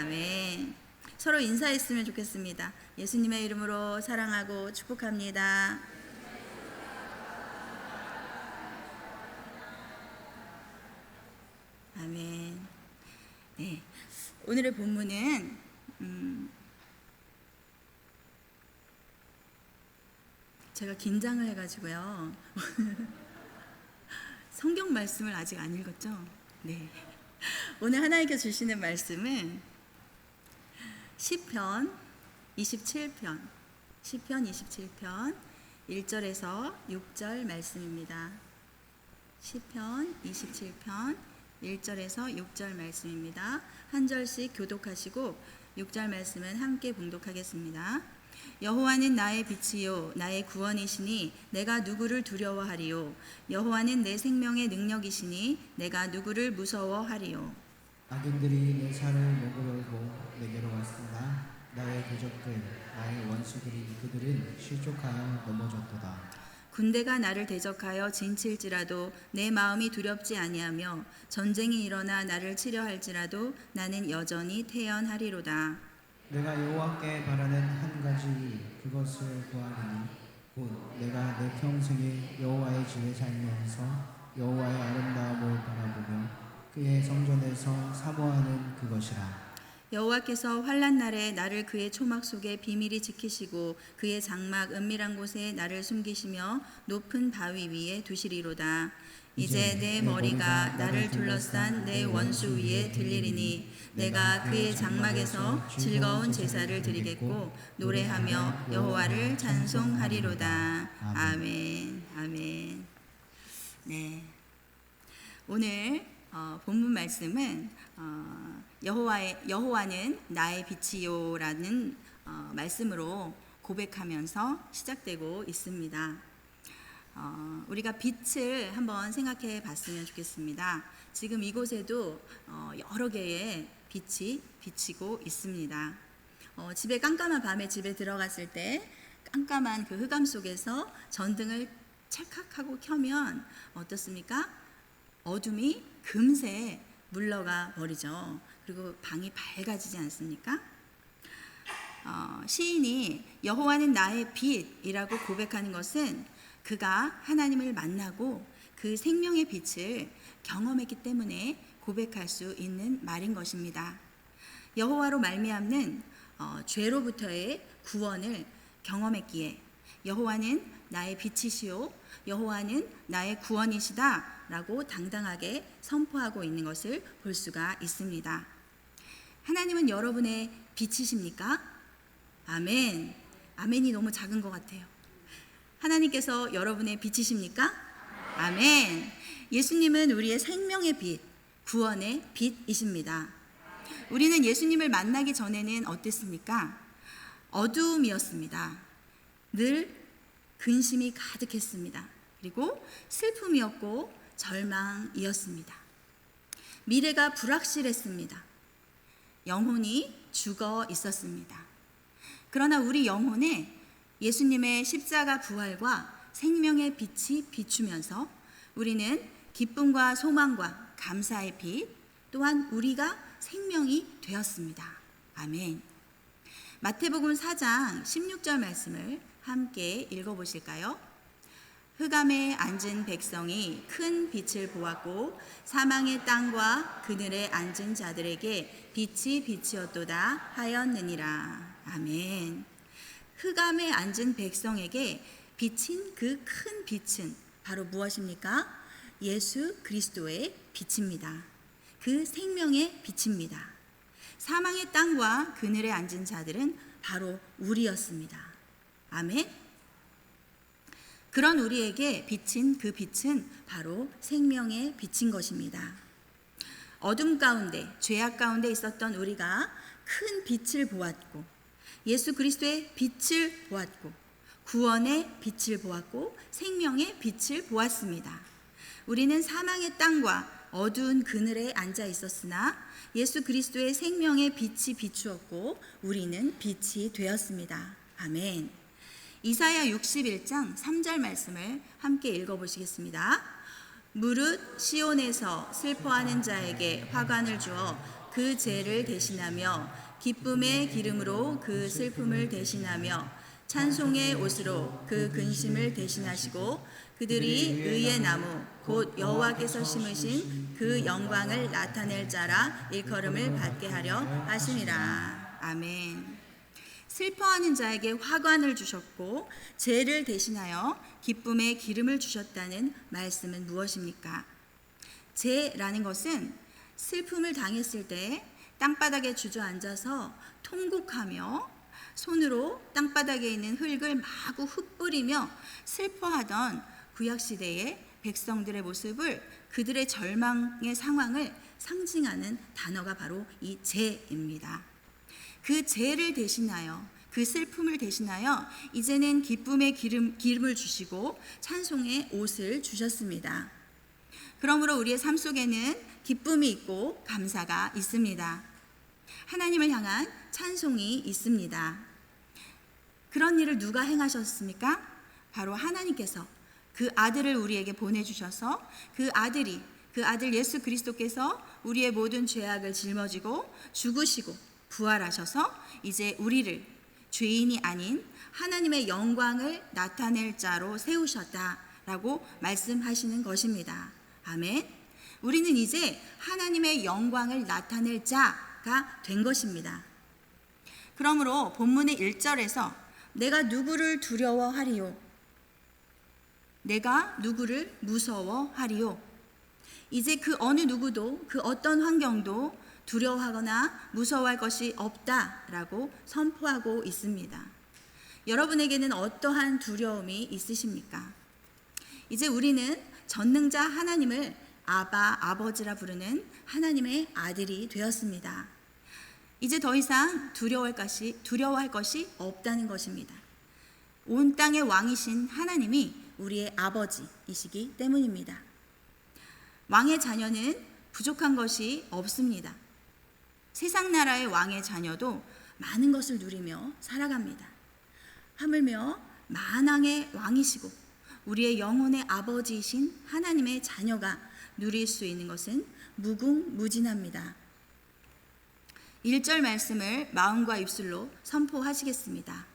아멘. 서로 인사했으면 좋겠습니다. 예수님의 이름으로 사랑하고 축복합니다. 아멘. 네, 오늘의 본문은 제가 긴장을 해가지고요. 성경 말씀을 아직 안 읽었죠? 네. 오늘 하나님께 주시는 말씀은 시편 27편 1절에서 6절 말씀입니다. 시편 27편 1절에서 6절 말씀입니다. 한 절씩 교독하시고 6절 말씀은 함께 봉독하겠습니다. 여호와는 나의 빛이요 나의 구원이시니 내가 누구를 두려워하리요. 여호와는 내 생명의 능력이시니 내가 누구를 무서워하리요. 악인들이 내 살을 먹으려고 내게로 왔으나 나의 대적들 나의 원수들이 그들은 실족하여 넘어졌도다. 군대가 나를 대적하여 진칠지라도 내 마음이 두렵지 아니하며 전쟁이 일어나 나를 치려 할지라도 나는 여전히 태연하리로다. 내가 여호와께 바라는 한 가지 그것을 구하리니 곧 내가 내 평생에 여호와의 집에 살면서 여호와의 아름다움을 바라보며 그의 성전에서 사모하는 그것이라. 여호와께서 환난 날에 나를 그의 초막 속에 비밀히 지키시고 그의 장막 은밀한 곳에 나를 숨기시며 높은 바위 위에 두시리로다. 이제 내 머리가 나를 둘러싼 내 원수 위에 들리리니 내가 그의 장막에서 즐거운 제사를 드리겠고 노래하며 여호와를 찬송하리로다. 아멘. 아멘. 네. 오늘 본문 말씀은 여호와는 나의 빛이요라는 말씀으로 고백하면서 시작되고 있습니다. 우리가 빛을 한번 생각해 봤으면 좋겠습니다. 지금 이곳에도 여러 개의 빛이 비치고 있습니다. 집에 깜깜한 밤에 집에 들어갔을 때 깜깜한 그 흑암 속에서 전등을 찰칵하고 켜면 어떻습니까? 어둠이 금세 물러가 버리죠. 그리고 방이 밝아지지 않습니까? 시인이 여호와는 나의 빛이라고 고백하는 것은 그가 하나님을 만나고 그 생명의 빛을 경험했기 때문에 고백할 수 있는 말인 것입니다. 여호와로 말미암는 죄로부터의 구원을 경험했기에 여호와는 나의 빛이시오 여호와는 나의 구원이시다 라고 당당하게 선포하고 있는 것을 볼 수가 있습니다. 하나님은 여러분의 빛이십니까? 아멘. 아멘이 너무 작은 것 같아요. 하나님께서 여러분의 빛이십니까? 아멘. 예수님은 우리의 생명의 빛, 구원의 빛이십니다. 우리는 예수님을 만나기 전에는 어땠습니까? 어두움이었습니다. 늘 근심이 가득했습니다. 그리고 슬픔이었고 절망이었습니다. 미래가 불확실했습니다. 영혼이 죽어 있었습니다. 그러나 우리 영혼에 예수님의 십자가 부활과 생명의 빛이 비추면서 우리는 기쁨과 소망과 감사의 빛, 또한 우리가 생명이 되었습니다. 아멘. 마태복음 4장 16절 말씀을 함께 읽어보실까요? 흑암에 앉은 백성이 큰 빛을 보았고 사망의 땅과 그늘에 앉은 자들에게 빛이 빛이었도다 하였느니라. 아멘. 흑암에 앉은 백성에게 비친 그 큰 빛은 바로 무엇입니까? 예수 그리스도의 빛입니다. 그 생명의 빛입니다. 사망의 땅과 그늘에 앉은 자들은 바로 우리였습니다. 아멘. 그런 우리에게 비친 그 빛은 바로 생명의 빛인 것입니다. 어둠 가운데, 죄악 가운데 있었던 우리가 큰 빛을 보았고 예수 그리스도의 빛을 보았고 구원의 빛을 보았고 생명의 빛을 보았습니다. 우리는 사망의 땅과 어두운 그늘에 앉아 있었으나 예수 그리스도의 생명의 빛이 비추었고 우리는 빛이 되었습니다. 아멘. 이사야 61장 3절 말씀을 함께 읽어보시겠습니다. 무릇 시온에서 슬퍼하는 자에게 화관을 주어 그 죄를 대신하며 기쁨의 기름으로 그 슬픔을 대신하며 찬송의 옷으로 그 근심을 대신하시고 그들이 의의 나무 곧 여호와께서 심으신 그 영광을 나타낼 자라 일컬음을 받게 하려 하심이라. 아멘. 슬퍼하는 자에게 화관을 주셨고 죄를 대신하여 기쁨의 기름을 주셨다는 말씀은 무엇입니까? 죄라는 것은 슬픔을 당했을 때 땅바닥에 주저앉아서 통곡하며 손으로 땅바닥에 있는 흙을 마구 흩뿌리며 슬퍼하던 구약시대의 백성들의 모습을, 그들의 절망의 상황을 상징하는 단어가 바로 이 죄입니다. 그 죄를 대신하여, 그 슬픔을 대신하여 이제는 기쁨의 기름을 주시고 찬송의 옷을 주셨습니다. 그러므로 우리의 삶 속에는 기쁨이 있고 감사가 있습니다. 하나님을 향한 찬송이 있습니다. 그런 일을 누가 행하셨습니까? 바로 하나님께서 그 아들을 우리에게 보내주셔서 그 아들 예수 그리스도께서 우리의 모든 죄악을 짊어지고 죽으시고 부활하셔서 이제 우리를 죄인이 아닌 하나님의 영광을 나타낼 자로 세우셨다라고 말씀하시는 것입니다. 아멘. 우리는 이제 하나님의 영광을 나타낼 자가 된 것입니다. 그러므로 본문의 1절에서 내가 누구를 두려워하리요? 내가 누구를 무서워하리요? 이제 그 어느 누구도 그 어떤 환경도 두려워하거나 무서워할 것이 없다라고 선포하고 있습니다. 여러분에게는 어떠한 두려움이 있으십니까? 이제 우리는 전능자 하나님을 아버지라 부르는 하나님의 아들이 되었습니다. 이제 더 이상 두려워할 것이 없다는 것입니다. 온 땅의 왕이신 하나님이 우리의 아버지이시기 때문입니다. 왕의 자녀는 부족한 것이 없습니다. 세상 나라의 왕의 자녀도 많은 것을 누리며 살아갑니다. 하물며 만왕의 왕이시고 우리의 영혼의 아버지이신 하나님의 자녀가 누릴 수 있는 것은 무궁무진합니다. 1절 말씀을 마음과 입술로 선포하시겠습니다.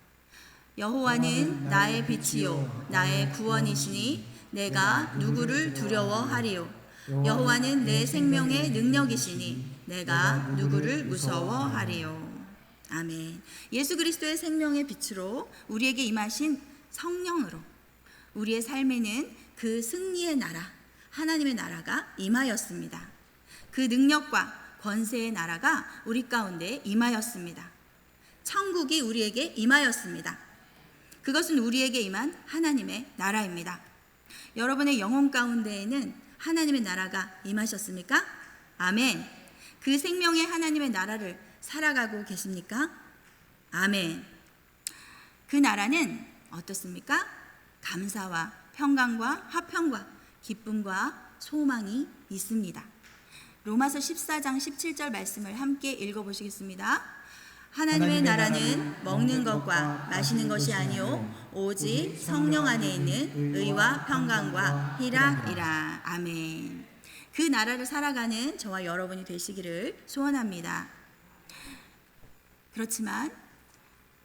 여호와는 나의 빛이요 나의 구원이시니 내가 누구를 두려워하리요? 여호와는 내 생명의 능력이시니 내가 누구를 무서워하리요? 아멘. 예수 그리스도의 생명의 빛으로 우리에게 임하신 성령으로 우리의 삶에는 그 승리의 나라, 하나님의 나라가 임하였습니다. 그 능력과 권세의 나라가 우리 가운데 임하였습니다. 천국이 우리에게 임하였습니다. 그것은 우리에게 임한 하나님의 나라입니다. 여러분의 영혼 가운데에는 하나님의 나라가 임하셨습니까? 아멘. 그 생명의 하나님의 나라를 살아가고 계십니까? 아멘. 그 나라는 어떻습니까? 감사와 평강과 화평과 기쁨과 소망이 있습니다. 로마서 14장 17절 말씀을 함께 읽어보시겠습니다. 하나님의 나라는 먹는 것과 마시는 것이 아니요 오직 성령 안에 있는 의와 평강과 희락이라. 아멘. 그 나라를 살아가는 저와 여러분이 되시기를 소원합니다. 그렇지만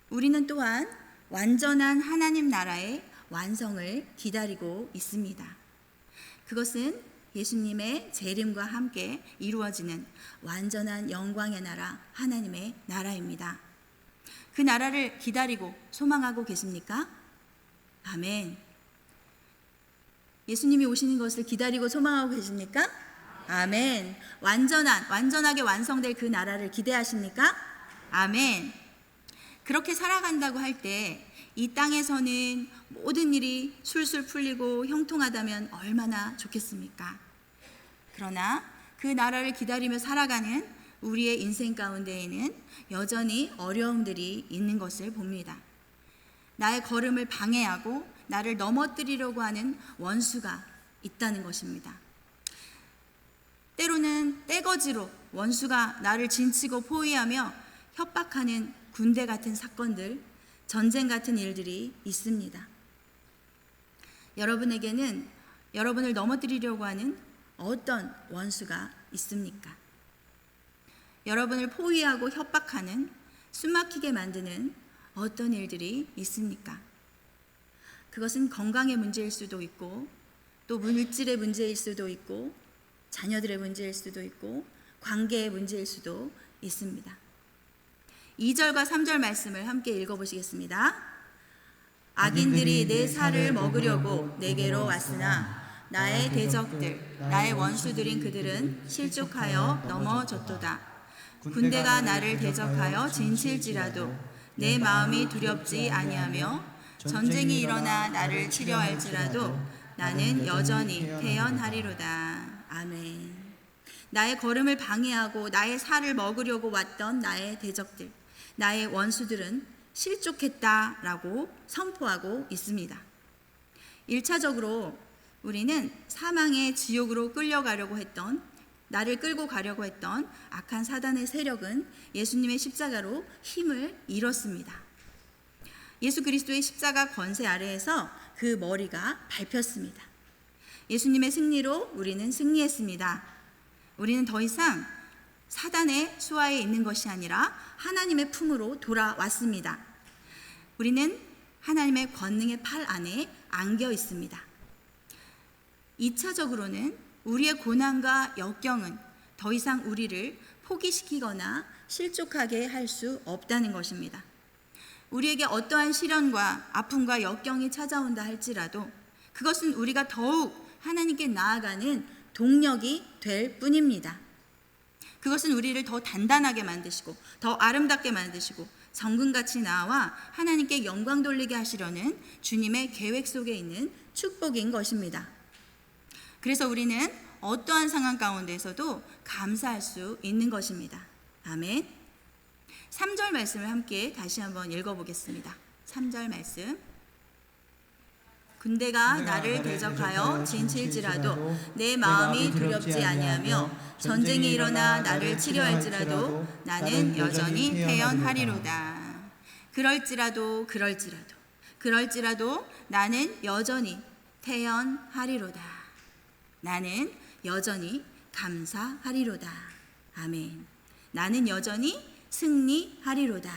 우리는 또한 완전한 하나님 나라의 완성을 기다리고 있습니다. 그것은 예수님의 재림과 함께 이루어지는 완전한 영광의 나라, 하나님의 나라입니다. 그 나라를 기다리고 소망하고 계십니까? 아멘. 예수님이 오시는 것을 기다리고 소망하고 계십니까? 아멘. 완전하게 완성될 그 나라를 기대하십니까? 아멘. 그렇게 살아간다고 할 때 이 땅에서는 모든 일이 술술 풀리고 형통하다면 얼마나 좋겠습니까? 그러나 그 나라를 기다리며 살아가는 우리의 인생 가운데에는 여전히 어려움들이 있는 것을 봅니다. 나의 걸음을 방해하고 나를 넘어뜨리려고 하는 원수가 있다는 것입니다. 때로는 떼거지로 원수가 나를 진치고 포위하며 협박하는 군대 같은 사건들, 전쟁 같은 일들이 있습니다. 여러분에게는 여러분을 넘어뜨리려고 하는 어떤 원수가 있습니까? 여러분을 포위하고 협박하는, 숨막히게 만드는 어떤 일들이 있습니까? 그것은 건강의 문제일 수도 있고, 또 물질의 문제일 수도 있고, 자녀들의 문제일 수도 있고, 관계의 문제일 수도 있습니다. 2절과 3절 말씀을 함께 읽어보시겠습니다. 악인들이 내 살을 먹으려고 내게로 왔으나 나의 대적들, 나의 원수들인 그들은 실족하여 넘어졌도다. 군대가 나를 대적하여 진칠지라도 내 마음이 두렵지 아니하며 전쟁이 일어나 나를 치려 할지라도 나는 여전히 태연하리로다. 아멘. 나의 걸음을 방해하고 나의 살을 먹으려고 왔던 나의 대적들, 나의 원수들은 실족했다라고 선포하고 있습니다. 1차적으로 우리는 사망의 지옥으로 끌려가려고 했던, 나를 끌고 가려고 했던 악한 사단의 세력은 예수님의 십자가로 힘을 잃었습니다. 예수 그리스도의 십자가 권세 아래에서 그 머리가 밟혔습니다. 예수님의 승리로 우리는 승리했습니다. 우리는 더 이상 사단의 수하에 있는 것이 아니라 하나님의 품으로 돌아왔습니다. 우리는 하나님의 권능의 팔 안에 안겨 있습니다. 2차적으로는 우리의 고난과 역경은 더 이상 우리를 포기시키거나 실족하게 할 수 없다는 것입니다. 우리에게 어떠한 시련과 아픔과 역경이 찾아온다 할지라도 그것은 우리가 더욱 하나님께 나아가는 동력이 될 뿐입니다. 그것은 우리를 더 단단하게 만드시고 더 아름답게 만드시고 정금같이 나와 하나님께 영광 돌리게 하시려는 주님의 계획 속에 있는 축복인 것입니다. 그래서 우리는 어떠한 상황 가운데서도 감사할 수 있는 것입니다. 아멘. 3절 말씀을 함께 다시 한번 읽어보겠습니다. 3절 말씀. 군대가 나를 대적하여 진칠지라도 내 마음이 두렵지 아니하며 전쟁이 일어나 나를 치려 할지라도 나는 여전히 태연하리로다. 그럴지라도 나는 여전히 태연하리로다. 나는 여전히 감사하리로다. 아멘. 나는 여전히 승리하리로다.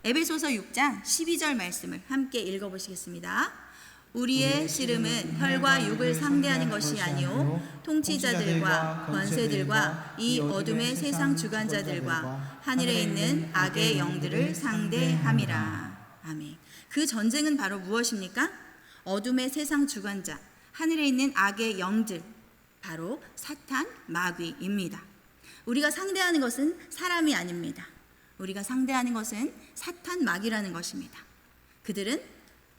에베소서 6장 12절 말씀을 함께 읽어보시겠습니다. 우리의 씨름은 혈과 육을 상대하는 것이 아니오 통치자들과 권세들과 이 어둠의 세상 주관자들과 하늘에 있는 악의 영들을 상대함이라. 아멘. 그 전쟁은 바로 무엇입니까? 어둠의 세상 주관자, 하늘에 있는 악의 영들, 바로 사탄, 마귀입니다. 우리가 상대하는 것은 사람이 아닙니다. 우리가 상대하는 것은 사탄, 마귀라는 것입니다. 그들은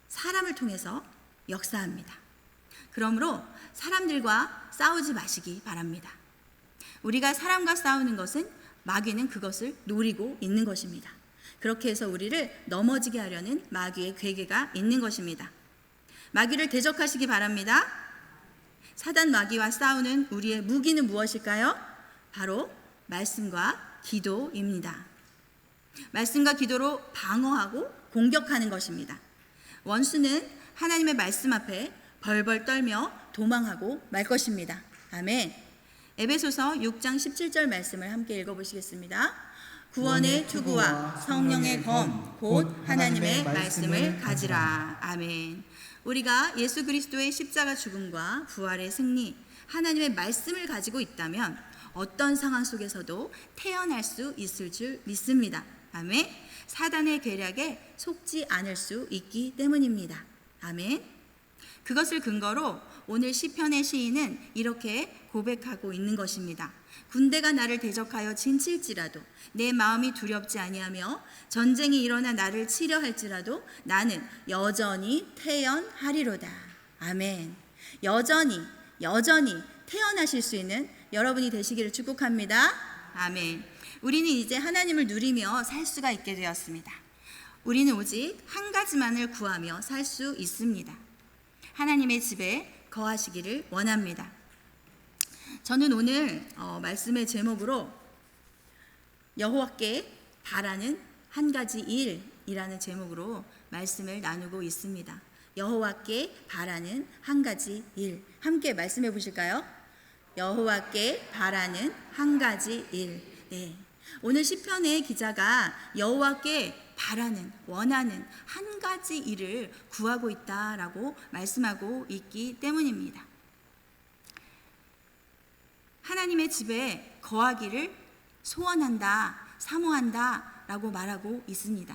사람을 통해서 역사합니다. 그러므로 사람들과 싸우지 마시기 바랍니다. 우리가 사람과 싸우는 것은 마귀는 그것을 노리고 있는 것입니다. 그렇게 해서 우리를 넘어지게 하려는 마귀의 괴계가 있는 것입니다. 마귀를 대적하시기 바랍니다. 사단 마귀와 싸우는 우리의 무기는 무엇일까요? 바로 말씀과 기도입니다. 말씀과 기도로 방어하고 공격하는 것입니다. 원수는 하나님의 말씀 앞에 벌벌 떨며 도망하고 말 것입니다. 아멘. 에베소서 6장 17절 말씀을 함께 읽어보시겠습니다. 구원의 투구와 성령의 검 곧 하나님의 말씀을 가지라. 아멘. 우리가 예수 그리스도의 십자가 죽음과 부활의 승리, 하나님의 말씀을 가지고 있다면 어떤 상황 속에서도 태어날 수 있을 줄 믿습니다. 아멘. 사단의 계략에 속지 않을 수 있기 때문입니다. 아멘. 그것을 근거로 오늘 시편의 시인은 이렇게 고백하고 있는 것입니다. 군대가 나를 대적하여 진칠지라도 내 마음이 두렵지 아니하며 전쟁이 일어나 나를 치려 할지라도 나는 여전히 태연하리로다. 아멘. 여전히 태어나실 수 있는 여러분이 되시기를 축복합니다. 아멘. 우리는 이제 하나님을 누리며 살 수가 있게 되었습니다. 우리는 오직 한 가지만을 구하며 살 수 있습니다. 하나님의 집에 거하시기를 원합니다. 저는 오늘 말씀의 제목으로 여호와께 바라는 한 가지 일이라는 제목으로 말씀을 나누고 있습니다. 여호와께 바라는 한 가지 일, 함께 말씀해 보실까요? 여호와께 바라는 한 가지 일. 네. 오늘 시편의 기자가 여호와께 바라는, 원하는 한 가지 일을 구하고 있다라고 말씀하고 있기 때문입니다. 하나님의 집에 거하기를 소원한다, 사모한다 라고 말하고 있습니다.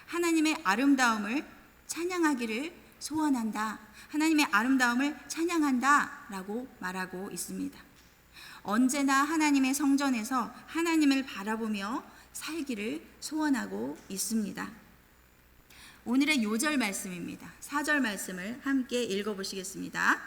하나님의 아름다움을 찬양하기를 소원한다, 하나님의 아름다움을 찬양한다 라고 말하고 있습니다. 언제나 하나님의 성전에서 하나님을 바라보며 살기를 소원하고 있습니다. 오늘의 요절 말씀입니다. 4절 말씀을 함께 읽어보시겠습니다.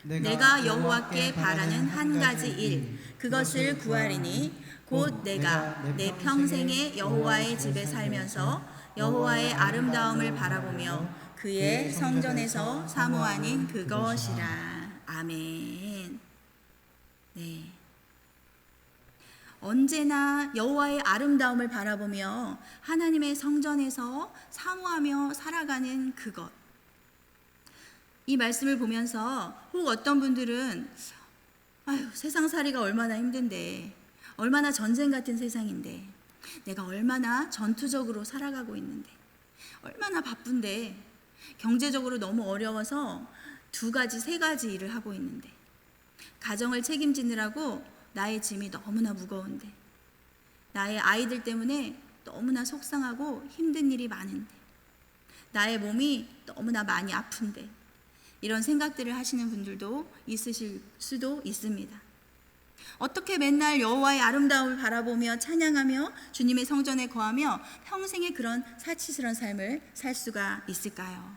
내가 여호와께 바라는 한 가지 일, 그것을 구하리니 곧 내가 내 평생에 여호와의 집에 살면서 여호와의 아름다움을 바라보며 그의 성전에서 사모하는 그것이라. 아멘. 네. 언제나 여호와의 아름다움을 바라보며 하나님의 성전에서 사모하며 살아가는 그것. 이 말씀을 보면서 혹 어떤 분들은 세상살이가 얼마나 힘든데, 얼마나 전쟁 같은 세상인데, 내가 얼마나 전투적으로 살아가고 있는데, 얼마나 바쁜데, 경제적으로 너무 어려워서 2가지, 3가지 일을 하고 있는데, 가정을 책임지느라고 나의 짐이 너무나 무거운데, 나의 아이들 때문에 너무나 속상하고 힘든 일이 많은데, 나의 몸이 너무나 많이 아픈데, 이런 생각들을 하시는 분들도 있으실 수도 있습니다. 어떻게 맨날 여호와의 아름다움을 바라보며 찬양하며 주님의 성전에 거하며 평생에 그런 사치스러운 삶을 살 수가 있을까요?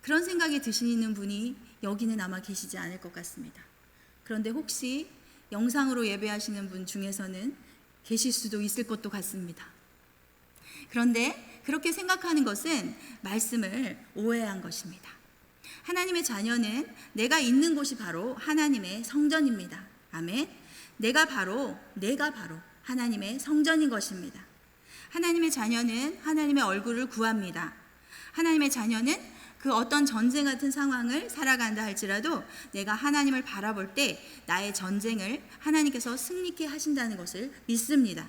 그런 생각이 드시는 분이 여기는 아마 계시지 않을 것 같습니다. 그런데 혹시 영상으로 예배하시는 분 중에서는 계실 수도 있을 것도 같습니다. 그런데 그렇게 생각하는 것은 말씀을 오해한 것입니다. 하나님의 자녀는 내가 있는 곳이 바로 하나님의 성전입니다. 아멘. 내가 바로 하나님의 성전인 것입니다. 하나님의 자녀는 하나님의 얼굴을 구합니다. 하나님의 자녀는 그 어떤 전쟁 같은 상황을 살아간다 할지라도 내가 하나님을 바라볼 때 나의 전쟁을 하나님께서 승리케 하신다는 것을 믿습니다.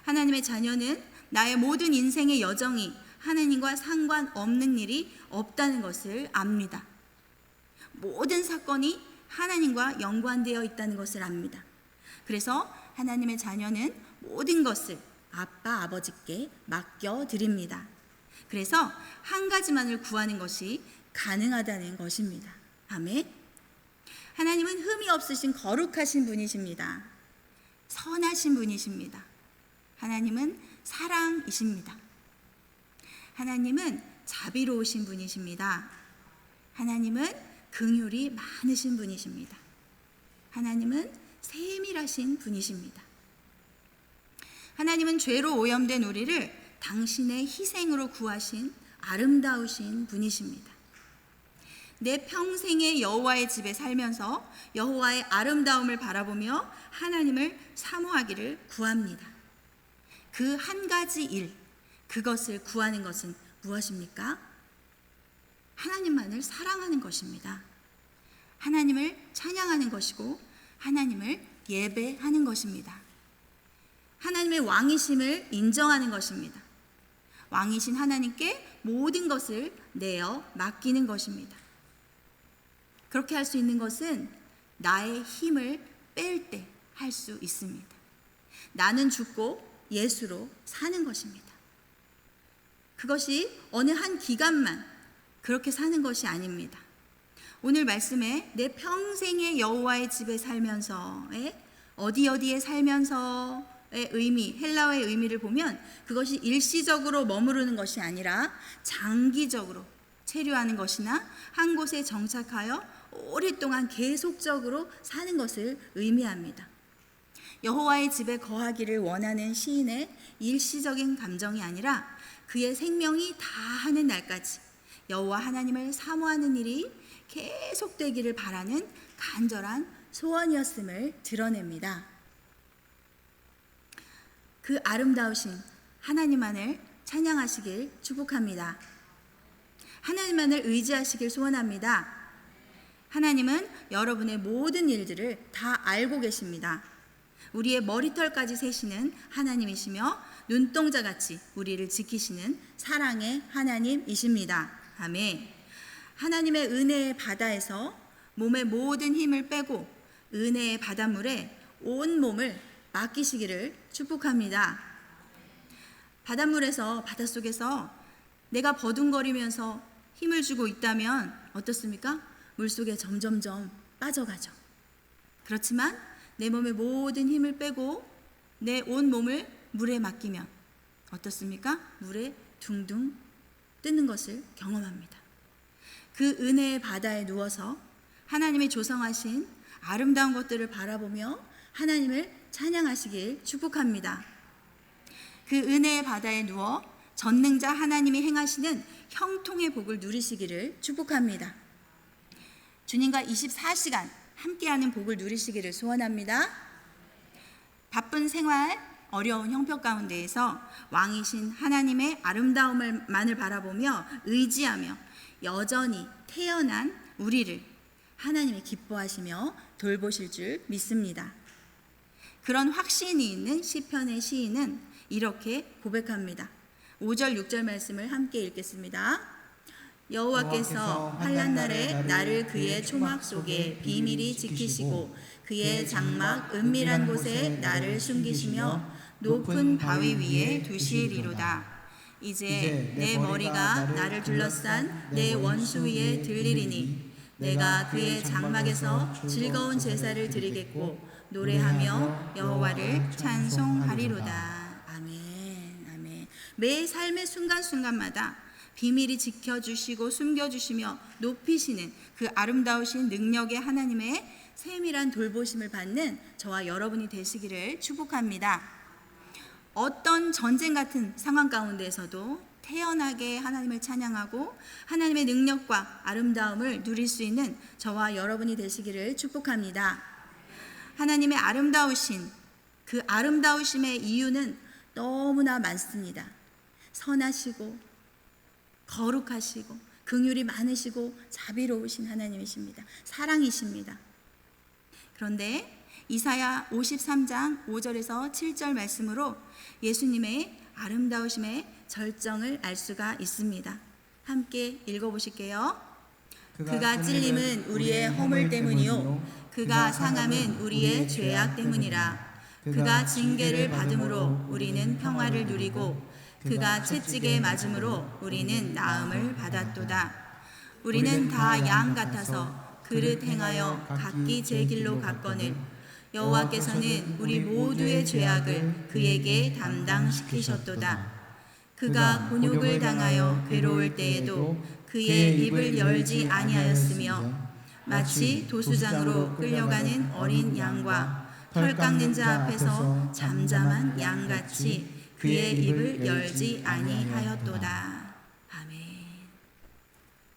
하나님의 자녀는 나의 모든 인생의 여정이 하나님과 상관없는 일이 없다는 것을 압니다. 모든 사건이 하나님과 연관되어 있다는 것을 압니다. 그래서 하나님의 자녀는 모든 것을 아빠, 아버지께 맡겨드립니다. 그래서 한 가지만을 구하는 것이 가능하다는 것입니다. 아멘. 하나님은 흠이 없으신 거룩하신 분이십니다. 선하신 분이십니다. 하나님은 사랑이십니다. 하나님은 자비로우신 분이십니다. 하나님은 긍휼이 많으신 분이십니다. 하나님은 세밀하신 분이십니다. 하나님은 죄로 오염된 우리를 당신의 희생으로 구하신 아름다우신 분이십니다. 내 평생에 여호와의 집에 살면서 여호와의 아름다움을 바라보며 하나님을 사모하기를 구합니다. 그 한 가지 일, 그것을 구하는 것은 무엇입니까? 하나님만을 사랑하는 것입니다. 하나님을 찬양하는 것이고 하나님을 예배하는 것입니다. 하나님의 왕이심을 인정하는 것입니다. 왕이신 하나님께 모든 것을 내어 맡기는 것입니다. 그렇게 할 수 있는 것은 나의 힘을 뺄 때 할 수 있습니다. 나는 죽고 예수로 사는 것입니다. 그것이 어느 한 기간만 그렇게 사는 것이 아닙니다. 오늘 말씀에 내 평생의 여호와의 집에 살면서의 어디에 살면서의 의미, 헬라어의 의미를 보면 그것이 일시적으로 머무르는 것이 아니라 장기적으로 체류하는 것이나 한 곳에 정착하여 오랫동안 계속적으로 사는 것을 의미합니다. 여호와의 집에 거하기를 원하는 시인의 일시적인 감정이 아니라 그의 생명이 다하는 날까지 여호와 하나님을 사모하는 일이 계속되기를 바라는 간절한 소원이었음을 드러냅니다. 그 아름다우신 하나님만을 찬양하시길 축복합니다. 하나님만을 의지하시길 소원합니다. 하나님은 여러분의 모든 일들을 다 알고 계십니다. 우리의 머리털까지 세시는 하나님이시며 눈동자같이 우리를 지키시는 사랑의 하나님이십니다. 아멘. 하나님의 은혜의 바다에서 몸의 모든 힘을 빼고 은혜의 바닷물에 온 몸을 맡기시기를 축복합니다. 바닷물에서, 바닷속에서 내가 버둥거리면서 힘을 주고 있다면 어떻습니까? 물속에 점점점 빠져가죠. 그렇지만 내 몸의 모든 힘을 빼고 내 온 몸을 물에 맡기면 어떻습니까? 물에 둥둥 뜨는 것을 경험합니다. 그 은혜의 바다에 누워서 하나님이 조성하신 아름다운 것들을 바라보며 하나님을 찬양하시길 축복합니다. 그 은혜의 바다에 누워 전능자 하나님이 행하시는 형통의 복을 누리시기를 축복합니다. 주님과 24시간 함께하는 복을 누리시기를 소원합니다. 바쁜 생활, 어려운 형편 가운데에서 왕이신 하나님의 아름다움만을 바라보며 의지하며 여전히 태어난 우리를 하나님이 기뻐하시며 돌보실 줄 믿습니다. 그런 확신이 있는 시편의 시인은 이렇게 고백합니다. 5절 6절 말씀을 함께 읽겠습니다. 여호와께서 환난 날에 나를 그의 초막 속에 비밀히 지키시고 그의 장막 은밀한 곳에 나를 숨기시며 높은 바위 위에 두시리로다. 이제 내 머리가 나를 둘러싼 내 원수 위에 들리리니 내가 그의 장막에서 즐거운 제사를 드리겠고 노래하며 여호와를 찬송하리로다. 아멘. 아멘. 매 삶의 순간순간마다 비밀히 지켜주시고 숨겨주시며 높이시는 그 아름다우신 능력의 하나님의 세밀한 돌보심을 받는 저와 여러분이 되시기를 축복합니다. 어떤 전쟁 같은 상황 가운데에서도 태연하게 하나님을 찬양하고 하나님의 능력과 아름다움을 누릴 수 있는 저와 여러분이 되시기를 축복합니다. 하나님의 아름다우신 그 아름다우심의 이유는 너무나 많습니다. 선하시고 거룩하시고 긍휼이 많으시고 자비로우신 하나님이십니다. 사랑이십니다. 그런데 이사야 53장 5절에서 7절 말씀으로 예수님의 아름다우심의 절정을 알 수가 있습니다. 함께 읽어보실게요. 그가 찔림은 우리의 허물 때문이요 그가 상함은 우리의 죄악 때문이라. 그가 징계를 받음으로 우리는 평화를 누리고 그가 채찍에 맞음으로 우리는 나음을 받았도다. 우리는 다 양 같아서 그릇 행하여 각기 제 길로 갔거늘 여호와께서는 우리 모두의 죄악을 그에게 담당시키셨도다. 그가 곤욕을 당하여 괴로울 때에도 그의 입을 열지 아니하였으며 마치 도수장으로 끌려가는 어린 양과 털 깎는 자 앞에서 잠잠한 양같이 그의 입을 열지 아니하였도다. 아멘.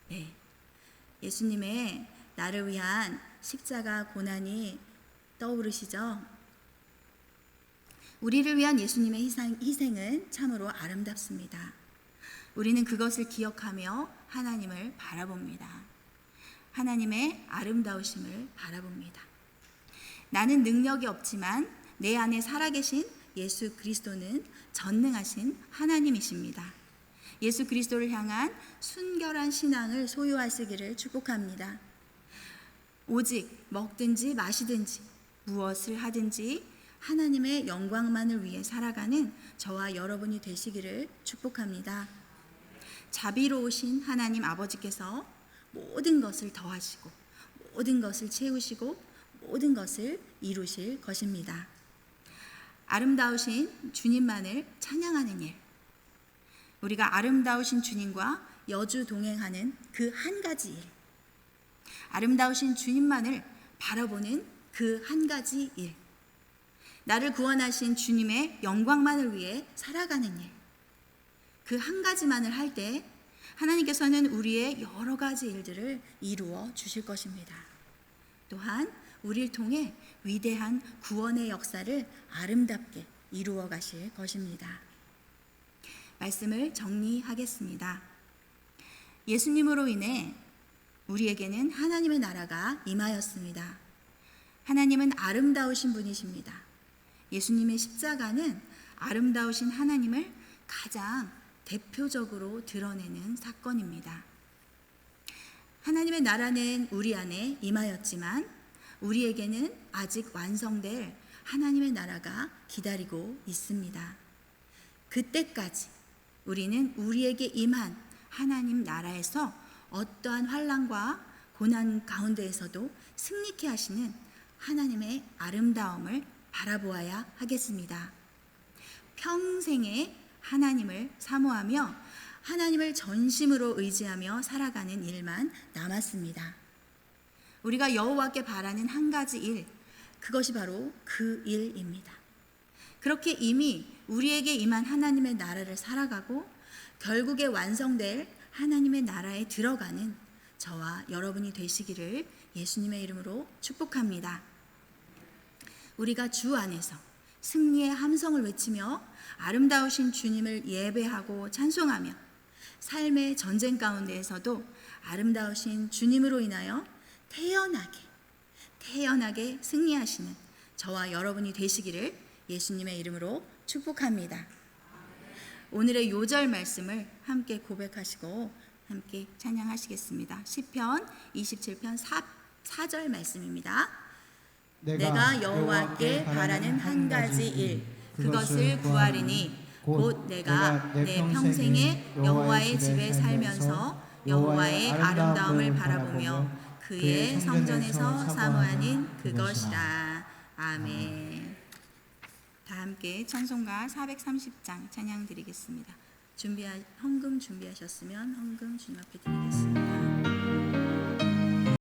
네, 예수님의 나를 위한 십자가 고난이 떠오르시죠? 우리를 위한 예수님의 희생은 참으로 아름답습니다. 우리는 그것을 기억하며 하나님을 바라봅니다. 하나님의 아름다우심을 바라봅니다. 나는 능력이 없지만 내 안에 살아계신 예수 그리스도는 전능하신 하나님이십니다. 예수 그리스도를 향한 순결한 신앙을 소유하시기를 축복합니다. 오직 먹든지 마시든지 무엇을 하든지 하나님의 영광만을 위해 살아가는 저와 여러분이 되시기를 축복합니다. 자비로우신 하나님 아버지께서 모든 것을 더하시고 모든 것을 채우시고 모든 것을 이루실 것입니다. 아름다우신 주님만을 찬양하는 일, 우리가 아름다우신 주님과 여주 동행하는 그 한 가지 일, 아름다우신 주님만을 바라보는 그 한 가지 일, 나를 구원하신 주님의 영광만을 위해 살아가는 일, 그 한 가지만을 할 때 하나님께서는 우리의 여러 가지 일들을 이루어 주실 것입니다. 또한 우리를 통해 위대한 구원의 역사를 아름답게 이루어 가실 것입니다. 말씀을 정리하겠습니다. 예수님으로 인해 우리에게는 하나님의 나라가 임하였습니다. 하나님은 아름다우신 분이십니다. 예수님의 십자가는 아름다우신 하나님을 가장 대표적으로 드러내는 사건입니다. 하나님의 나라는 우리 안에 임하였지만 우리에게는 아직 완성될 하나님의 나라가 기다리고 있습니다. 그때까지 우리는 우리에게 임한 하나님 나라에서 어떠한 환난과 고난 가운데에서도 승리케 하시는 하나님의 아름다움을 바라보아야 하겠습니다. 평생에 하나님을 사모하며 하나님을 전심으로 의지하며 살아가는 일만 남았습니다. 우리가 여호와께 바라는 한 가지 일, 그것이 바로 그 일입니다. 그렇게 이미 우리에게 임한 하나님의 나라를 살아가고 결국에 완성될 하나님의 나라에 들어가는 저와 여러분이 되시기를 예수님의 이름으로 축복합니다. 우리가 주 안에서 승리의 함성을 외치며 아름다우신 주님을 예배하고 찬송하며 삶의 전쟁 가운데에서도 아름다우신 주님으로 인하여 태연하게 승리하시는 저와 여러분이 되시기를 예수님의 이름으로 축복합니다. 오늘의 요절 말씀을 함께 고백하시고 함께 찬양하시겠습니다. 시편 27편 4절 말씀입니다. 내가 여호와께 바라는 한 가지 일, 그것을 구하리니 곧 내가 내 평생에 여호와의 집에 살면서 여호와의 아름다움을 바라보며 그의 성전에서 사모하는 그것이라. 아멘. 다 함께 찬송가 430장 찬양 드리겠습니다. 헌금 준비하셨으면 헌금 주님 앞에 드리겠습니다.